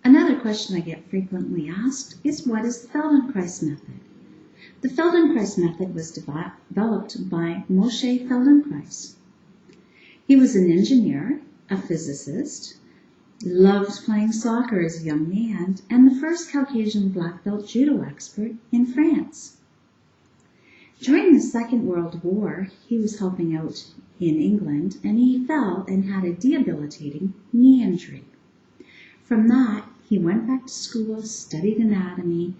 Another question I get frequently asked is, what is the Feldenkrais method? The Feldenkrais method was developed by Moshe Feldenkrais. He was an engineer, a physicist, loved playing soccer as a young man, and the first Caucasian black belt judo expert in France. During the Second World War, he was helping out in England, and he fell and had a debilitating knee injury. From that, he went back to school, studied anatomy,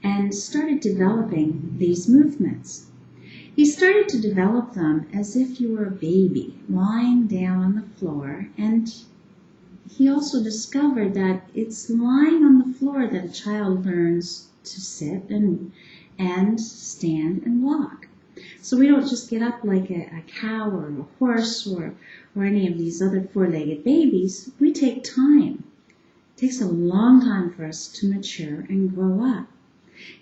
and started developing these movements. He started to develop them as if you were a baby lying down on the floor, and he also discovered that it's lying on the floor that a child learns to sit and stand and walk. So we don't just get up like a cow or a horse or any of these other four-legged babies. We take time. It takes a long time for us to mature and grow up.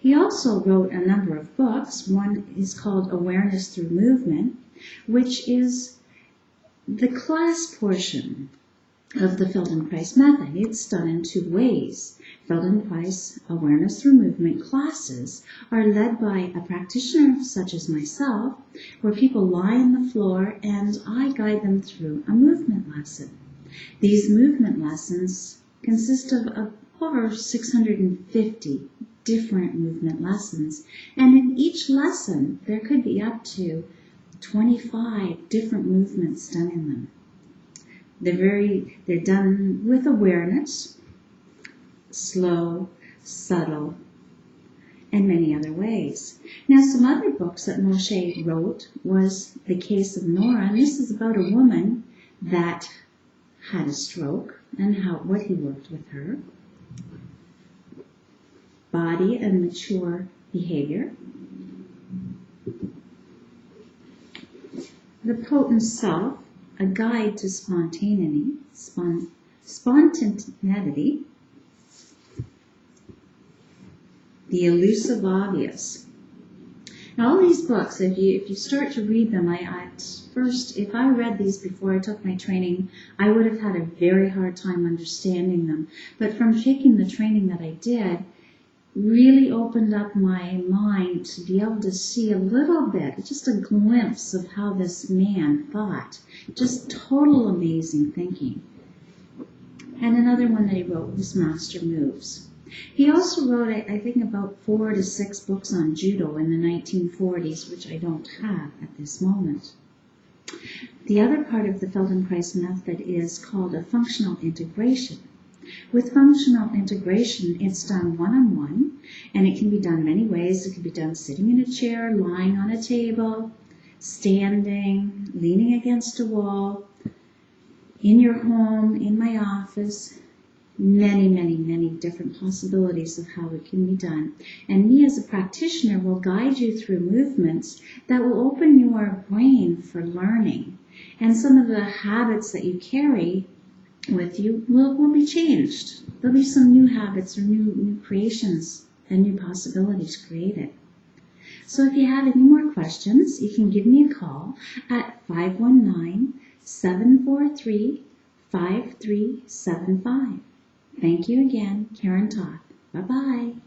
He also wrote a number of books. One is called Awareness Through Movement, which is the class portion of the Feldenkrais method. It's done in two ways. Feldenkrais Awareness Through Movement classes are led by a practitioner such as myself, where people lie on the floor and I guide them through a movement lesson. These movement lessons consist of over 650 different movement lessons, and in each lesson there could be up to 25 different movements done in them. They're done with awareness, slow, subtle, and many other ways. Now, some other books that Moshe wrote was The Case of Nora, and this is about a woman that had a stroke and what he worked with her. Body and Mature Behavior. The Potent Self, A Guide to Spontaneity. The Elusive Obvious. Now, all these books, if you start to read them, if I read these before I took my training, I would have had a very hard time understanding them. But from taking the training that I did, really opened up my mind to be able to see a little bit, just a glimpse of how this man thought. Just total amazing thinking. And another one that he wrote was Master Moves. He also wrote, I think, about 4 to 6 books on judo in the 1940s, which I don't have at this moment. The other part of the Feldenkrais method is called a functional integration. With functional integration, it's done one-on-one, and it can be done many ways. It can be done sitting in a chair, lying on a table, standing, leaning against a wall, in your home, in my office. Many, many, many different possibilities of how it can be done. And me as a practitioner will guide you through movements that will open your brain for learning. And some of the habits that you carry with you will be changed. There'll be some new habits or new creations and new possibilities created. So if you have any more questions, you can give me a call at 519-743-5375. Thank you again, Karen Toth. Bye-bye.